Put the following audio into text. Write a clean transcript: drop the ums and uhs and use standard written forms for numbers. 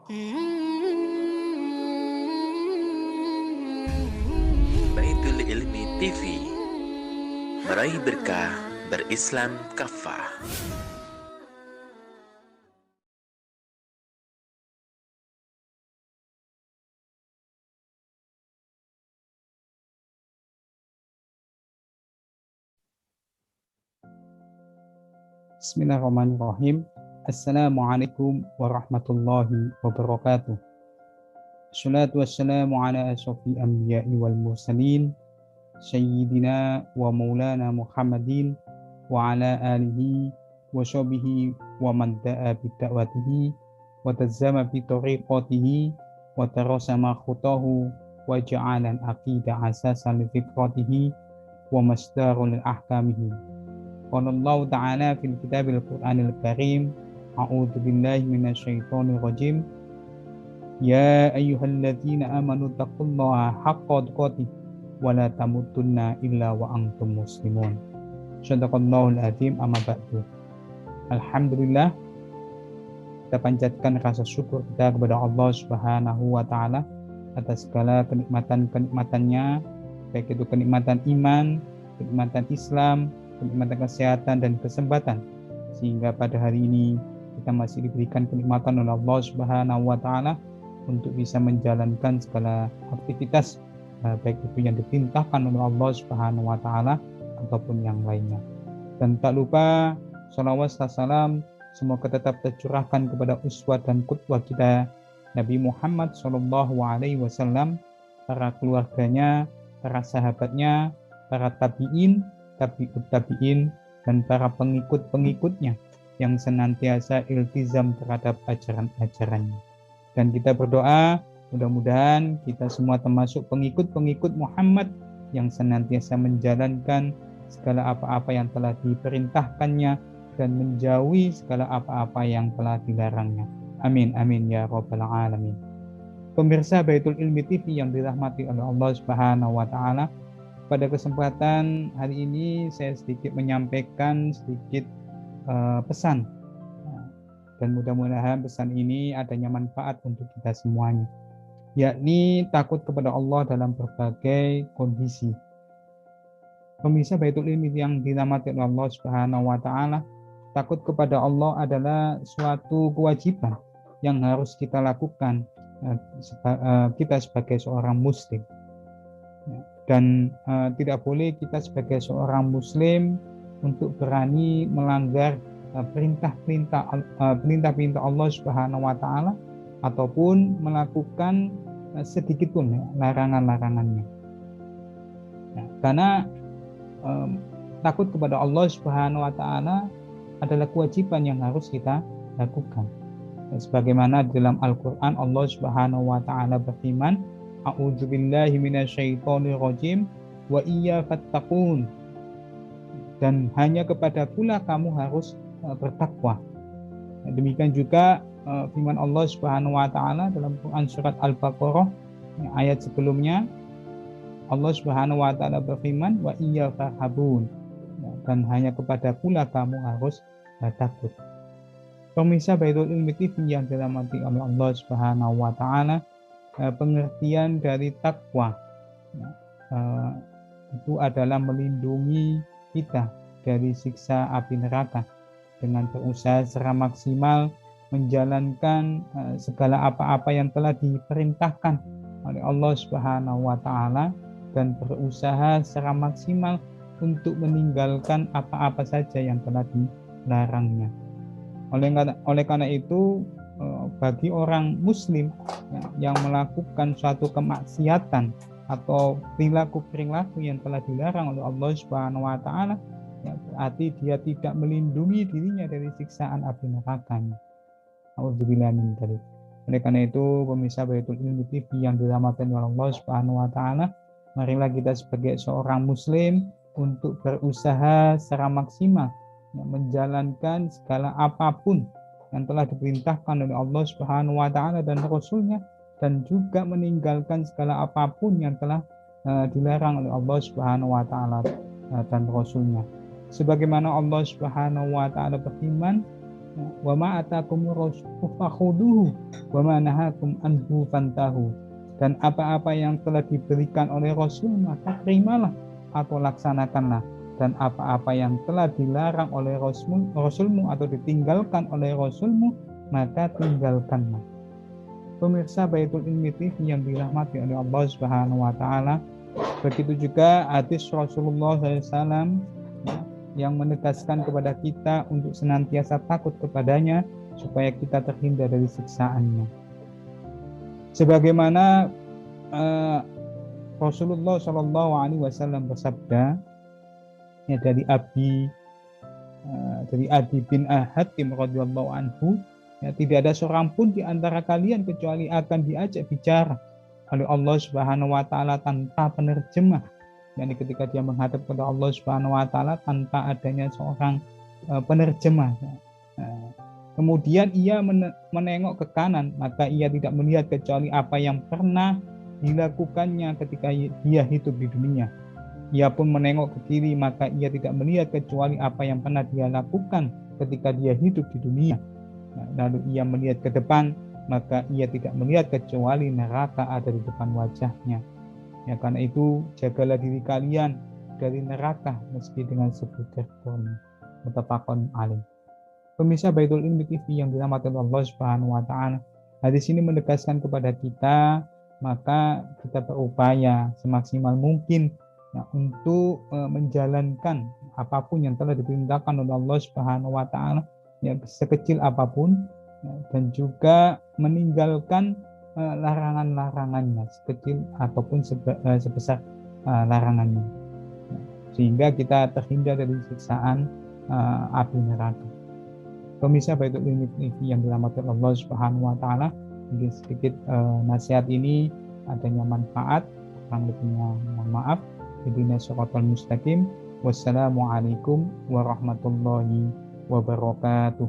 Baitul Ilmi TV, meraih berkah berislam kafah. Bismillahirrahmanirrahim. Assalamualaikum warahmatullahi wabarakatuh. Assalatu wassalamu ala asyrafil anbiya'i wal mursalin Sayyidina wa maulana Muhammadin wa ala alihi wa sahbihi wa man da'a bida'watihi wa tazzama bi tariqatihi wa tarasama khutahu wa ja'alan aqidah asasan li fitratihi wa masdarul ahkamihi. Qala Allah Ta'ala fil kitabil Qur'anil Karim, a'udzu billahi minasyaitonir rajim. Ya ayyuhalladzina amanu taqullaha haqqa tuqatih wa la tamutunna illa wa antum muslimun. Shadaqallahul azim, amma ba'du. Alhamdulillah, kita panjatkan rasa syukur kita kepada Allah Subhanahu wa taala atas segala kenikmatan-kenikmatannya, baik itu kenikmatan iman, kenikmatan Islam, kenikmatan kesehatan dan kesempatan, sehingga pada hari ini kita masih diberikan kenikmatan oleh Allah Subhanahu wa taala untuk bisa menjalankan segala aktivitas baik itu yang diperintahkan oleh Allah Subhanahu wa taala ataupun yang lainnya. Dan tak lupa shalawat dan salam semoga tetap tercurahkan kepada uswah dan qudwah kita Nabi Muhammad SAW, para keluarganya, para sahabatnya, para tabi'in, tabi'ut tabi'in, dan para pengikut-pengikutnya yang senantiasa iltizam terhadap ajaran-ajarannya. Dan kita berdoa mudah-mudahan kita semua termasuk pengikut-pengikut Muhammad yang senantiasa menjalankan segala apa-apa yang telah diperintahkannya dan menjauhi segala apa-apa yang telah dilarangnya. Amin amin ya rabbal alamin. Pemirsa Baitul Ilmi TV yang dirahmati oleh Allah Subhanahu wa taala, pada kesempatan hari ini saya sedikit menyampaikan sedikit pesan, dan mudah-mudahan pesan ini adanya manfaat untuk kita semuanya, yakni takut kepada Allah dalam berbagai kondisi. Pemirsa Baitul Ilmi yang dirahmati oleh Allah Subhanahu wa taala, takut kepada Allah adalah suatu kewajiban yang harus kita lakukan kita sebagai seorang muslim. Dan tidak boleh kita sebagai seorang muslim untuk berani melanggar perintah-perintah Allah Subhanahu wa taala ataupun melakukan sedikit pun larangan-larangannya. Karena takut kepada Allah Subhanahu wa taala adalah kewajiban yang harus kita lakukan. Sebagaimana dalam Al-Qur'an Allah Subhanahu wa taala berfirman, a'udzubillahi minasyaitonir rajim wa iyya fattaqun, dan hanya kepada pula kamu harus bertakwa. Demikian juga firman Allah Subhanahu wa taala dalam Quran surat Al-Baqarah ayat sebelumnya, Allah Subhanahu wa taala berfirman wa iyya farhabun, dan hanya kepada pula kamu harus takut. Pemirsa Baitul Ilmi TV yang dirahmati oleh Allah Subhanahu wa taala, pengertian dari takwa itu adalah melindungi kita dari siksa api neraka dengan berusaha secara maksimal menjalankan segala apa-apa yang telah diperintahkan oleh Allah Subhanahu wa taala dan berusaha secara maksimal untuk meninggalkan apa-apa saja yang telah dilarangnya. Oleh karena itu, bagi orang muslim yang melakukan suatu kemaksiatan atau perilaku-perilaku yang telah dilarang oleh Allah Subhanahu wa taala, berarti dia tidak melindungi dirinya dari siksaan api neraka. Auzubillahi min dzalik. Oleh karena itu, pemirsa Baitul Ilmi TV yang dirahmati oleh Allah Subhanahu wa taala, marilah kita sebagai seorang muslim untuk berusaha secara maksimal menjalankan segala apapun yang telah diperintahkan oleh Allah Subhanahu wa taala dan Rasul-Nya, dan juga meninggalkan segala apapun yang telah dilarang oleh Allah Subhanahu wa taala dan Rasul-Nya. Sebagaimana Allah Subhanahu wa taala berfirman, Wa ma atakumur rasul fakhuduhu wa ma nahakum anhu fantahu. Dan apa-apa yang telah diberikan oleh Rasul maka terimalah atau laksanakanlah, dan apa-apa yang telah dilarang oleh Rasulmu atau ditinggalkan oleh Rasulmu maka tinggalkanlah. Pemirsa Baitul Ilmi TV yang dirahmati oleh Allah Subhanahu wa taala, begitu juga hadis Rasulullah SAW yang menegaskan kepada kita untuk senantiasa takut kepadanya supaya kita terhindar dari siksaannya. Sebagaimana Rasulullah Shallallahu Alaihi Wasallam bersabda ya, dari Adi bin Hatim radhiyallahu anhu, ya, tidak ada seorang pun di antara kalian kecuali akan diajak bicara oleh Allah Subhanahu wa taala tanpa penerjemah. Yani ketika dia menghadap kepada Allah Subhanahu wa taala tanpa adanya seorang penerjemah. Kemudian ia menengok ke kanan, maka ia tidak melihat kecuali apa yang pernah dilakukannya ketika dia hidup di dunia. Ia pun menengok ke kiri, maka ia tidak melihat kecuali apa yang pernah dia lakukan ketika dia hidup di dunia. Lalu ia melihat ke depan, maka ia tidak melihat kecuali neraka ada di depan wajahnya. Ya, karena itu jagalah diri kalian dari neraka meski dengan sebutir kurma. Muttafaqun alaih. Pemirsa Baitul Ilmi TV yang dirahmati Allah Subhanahu wa taala, hadis ini menegaskan kepada kita maka kita berupaya semaksimal mungkin ya, untuk menjalankan apapun yang telah diperintahkan oleh Allah Subhanahu wa taala, ya, sekecil apapun, ya, dan juga meninggalkan larangan-larangannya sekecil ataupun sebesar larangannya, ya, sehingga kita terhindar dari siksaan api neraka. Pemirsa Baitul Ilmi TV yang dirahmati Allah Subhanahu wa taala, mungkin sedikit nasihat ini adanya manfaat, kurang lebihnya mohon maaf. Ihdinas siratal mustaqim. Wassalamualaikum warahmatullahi wabarakatuh.